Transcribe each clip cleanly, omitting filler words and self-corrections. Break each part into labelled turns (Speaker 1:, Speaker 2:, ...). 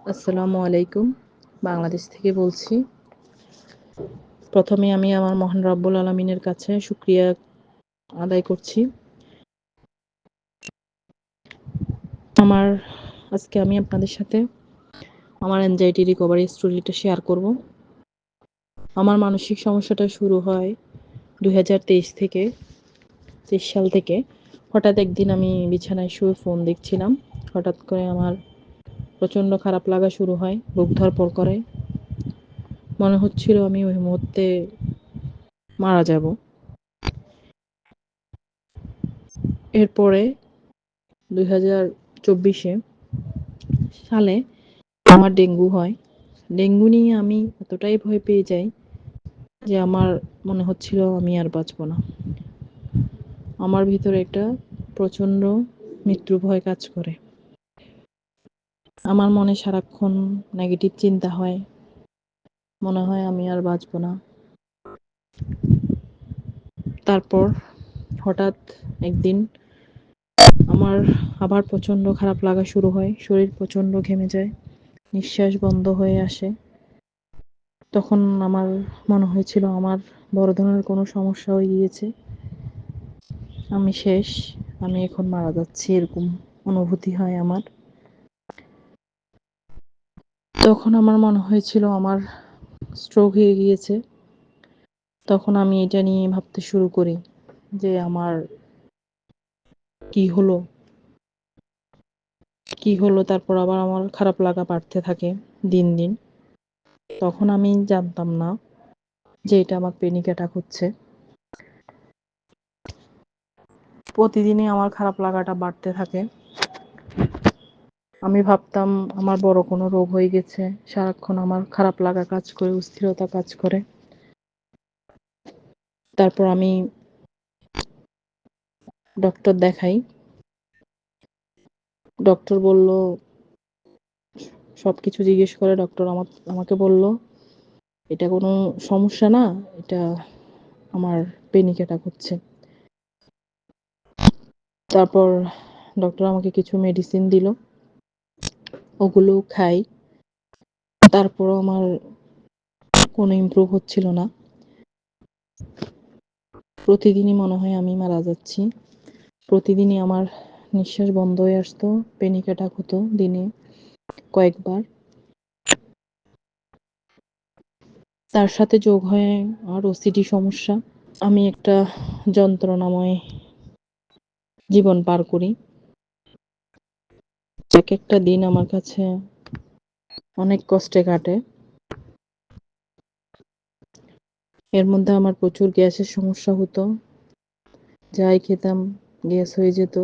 Speaker 1: আসসালামু আলাইকুম। বাংলাদেশ থেকে বলছি। প্রথমে আমি আমার মহান রব্বুল আলামিনের কাছে শুকরিয়া আদায় করছি। আমার আজকে আমি আপনাদের সাথে আমার অ্যাংজাইটি রিকভারি স্টোরিটা শেয়ার করব। আমার মানসিক সমস্যাটা শুরু হয় ২০২৩ থেকে ২৩ সাল থেকে। হঠাৎ একদিন আমি বিছানায় শুয়ে ফোন দেখছিলাম। হঠাৎ করে আমার প্রচণ্ড খারাপ লাগা শুরু হয়, বুক ধড়ফড় করে। মনে হচ্ছিল আমি ওই মুহূর্তে মারা যাব। এরপরে ২০২৪ সালে আমার ডেঙ্গু হয়। ডেঙ্গু নিয়ে আমি এতটাই ভয় পেয়ে যাই যে আমার মনে হচ্ছিল আমি আর বাঁচব না। আমার ভিতরে একটা প্রচণ্ড মৃত্যুর ভয় কাজ করে। আমার মনে সারাক্ষণ নেগেটিভ চিন্তা হয়। মনে হয় আমি আর বাঁচব না। তারপর হঠাৎ একদিন আমার আবার প্রচণ্ড খারাপ লাগা শুরু হয়। শরীর প্রচণ্ড ঘেমে যায়। নিঃশ্বাস বন্ধ হয়ে আসে। তখন আমার মনে হয়েছিল আমার বড় ধরনের কোনো সমস্যা হয়ে গিয়েছে। আমি শেষ। আমি এখন মারা যাচ্ছি, এরকম অনুভূতি হয় আমার। তখন আমার মনে হয়েছিল আমার স্ট্রোক হয়ে গিয়েছে। তখন আমি এটা নিয়ে ভাবতে শুরু করি যে আমার কি হলো? কি হলো? তারপর আবার আমার খারাপ লাগা বাড়তে থাকে দিন, দিন। তখন আমি জানতাম না যে এটা আমার প্যানিক অ্যাটাক হচ্ছে। প্রতিদিনই আমার খারাপ লাগাটা বাড়তে থাকে। আমি ভাবতাম আমার বড় কোনো রোগ হয়ে গেছে। সারাক্ষণ আমার খারাপ লাগা কাজ করে, অস্থিরতা কাজ করে। তারপর আমি ডক্টর দেখাই। ডক্টর বলল, সবকিছু জিজ্ঞেস করে ডক্টর আমাকে বলল, "এটা কোনো সমস্যা না, এটা আমার প্যানিক অ্যাটাক হচ্ছে।" তারপর ডক্টর আমাকে কিছু মেডিসিন দিল। ওগুলো খাই। তারপরও আমার কোনো ইমপ্রুভ হচ্ছিল না। প্রতিদিনই মনে হয় আমি মারা যাচ্ছি। প্রতিদিনই আমার নিঃশ্বাস বন্ধ হয়ে আসতো। প্যানিক অ্যাটাক হতো দিনে কয়েকবার। তার সাথে যোগ হয় আর ওসিডি সমস্যা। আমি একটা যন্ত্রণাময় জীবন পার করি। একেকটা দিন আমার কাছে অনেক কষ্টে কাটে। এর মধ্যে আমার প্রচুর গ্যাসের সমস্যা হতো। যাই খেতাম গ্যাস হয়ে যেত।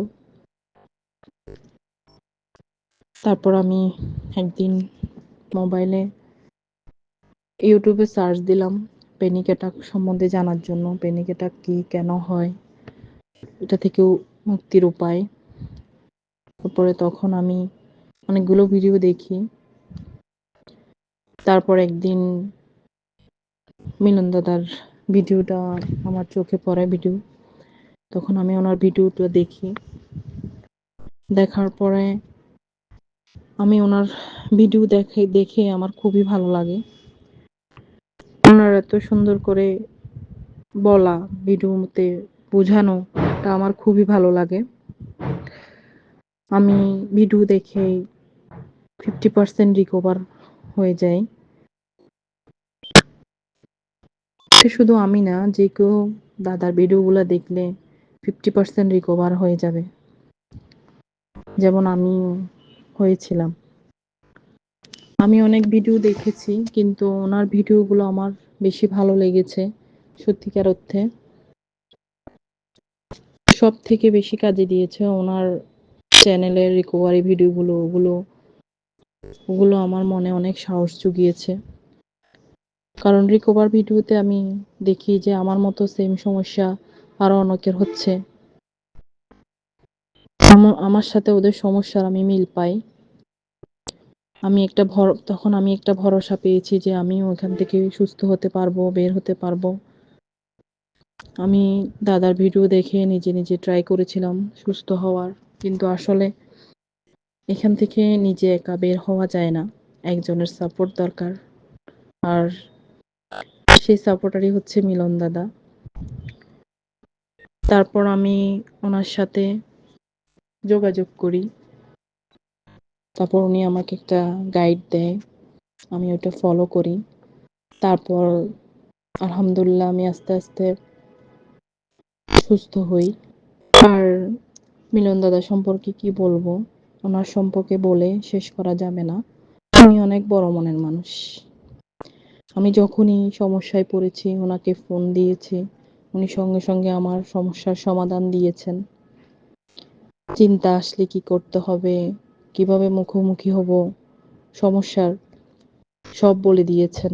Speaker 1: তারপর আমি একদিন মোবাইলে ইউটিউবে সার্চ দিলাম প্যানিক অ্যাটাক সম্বন্ধে জানার জন্য। প্যানিক অ্যাটাক কি? কেন হয়? এটা থেকেও মুক্তির উপায়। তারপরে তখন আমি অনেকগুলো ভিডিও দেখি। তারপর একদিন মিলন দাদার ভিডিওটা আমার চোখে পড়ে ভিডিও। তখন আমি ওনার ভিডিওটা দেখি। দেখার পরে আমি ওনার ভিডিও দেখে আমার খুবই ভালো লাগে। ওনার এত সুন্দর করে বলা, ভিডিওতে বোঝানো, এটা আমার খুবই ভালো লাগে। আমি ভিডিও দেখেই 50% রিকভার হয়ে যাই। এটা শুধু আমি না, যে কেউ দাদার ভিডিওগুলো দেখলে 50% রিকভার হয়ে যাবে, যেমন আমি হয়েছিলাম। আমি অনেক ভিডিও দেখেছি, কিন্তু ওনার ভিডিওগুলো আমার বেশি ভালো লেগেছে। সত্যিকার অর্থে সব থেকে বেশি কাজে দিয়েছে ওনার চ্যানেলের রিকভারি ভিডিওগুলো। ওগুলো আমার মনে অনেক সাহস জুগিয়েছে। কারণ রিকভার ভিডিওতে আমি দেখি যে আমার মতো সেম সমস্যা আরো অনেকের হচ্ছে। আমার সাথে ওদের সমস্যার আমি মিল পাই। তখন আমি একটা ভরসা পেয়েছি যে আমিও ওখান থেকে সুস্থ হতে পারবো, বের হতে পারবো। আমি দাদার ভিডিও দেখে নিজে নিজে ট্রাই করেছিলাম সুস্থ হওয়ার, কিন্তু আসলে এখান থেকে নিজে একা বের হওয়া যায় না। একজনের সাপোর্ট দরকার। আর সেই সাপোর্টারই হচ্ছে মিলন দাদা। তারপর আমি ওনার সাথে যোগাযোগ করি। তারপর উনি আমাকে একটা গাইড দেয়। আমি ওটা ফলো করি। তারপর আলহামদুলিল্লাহ আমি আস্তে, আস্তে সুস্থ হই। আর মিলন দাদা সম্পর্কে কি বলবো? উনার সম্পর্কে বলে শেষ করা যাবে না। উনি অনেক বড় মনের মানুষ। আমি যখনই সমস্যায় পড়েছি উনাকে ফোন দিয়েছি। উনি সঙ্গে, সঙ্গে আমার সমস্যার সমাধান দিয়েছেন। চিন্তা আসলে কি করতে হবে, কিভাবে মুখোমুখি হব সমস্যার, সব বলে দিয়েছেন।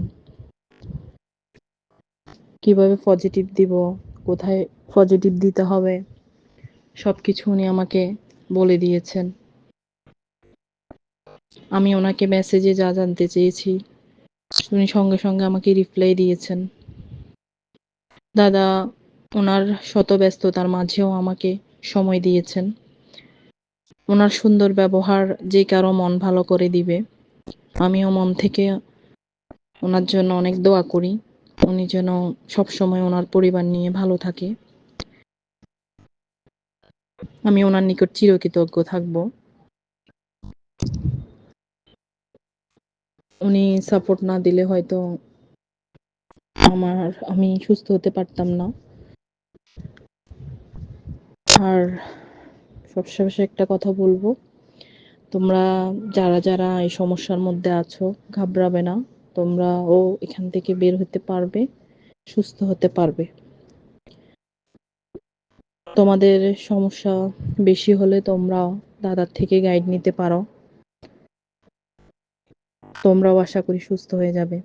Speaker 1: কিভাবে পজিটিভ দিব, কোথায় পজিটিভ দিতে হবে, সবকিছু উনি আমাকে বলে দিয়েছেন। আমি ওনাকে মেসেজে যা জানতে চেয়েছি উনি সঙ্গে, সঙ্গে আমাকে রিপ্লাই দিয়েছেন। দাদা উনার শত ব্যস্ততার মাঝেও আমাকে সময় দিয়েছেন। উনার সুন্দর ব্যবহার যে কারো মন ভালো করে দিবে। আমিও মন থেকে উনার জন্য অনেক দোয়া করি। উনি যেন সবসময় উনার পরিবার নিয়ে ভালো থাকে। আমি উনার নিকট চিরকৃতজ্ঞ থাকব। উনি সাপোর্ট না দিলে হয়তো আমি সুস্থ হতে পারতাম না। আর সবশেষে একটা কথা বলবো, তোমরা যারা, যারা এই সমস্যার মধ্যে আছো ঘাবড়াবে না। তোমরাও এখান থেকে বের হতে পারবে, সুস্থ হতে পারবে। তোমাদের সমস্যা বেশি হলে তোমরা দাদার থেকে গাইড নিতে পারো। তোমরাও আশা করি সুস্থ হয়ে যাবে।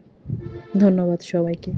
Speaker 1: ধন্যবাদ সবাইকে।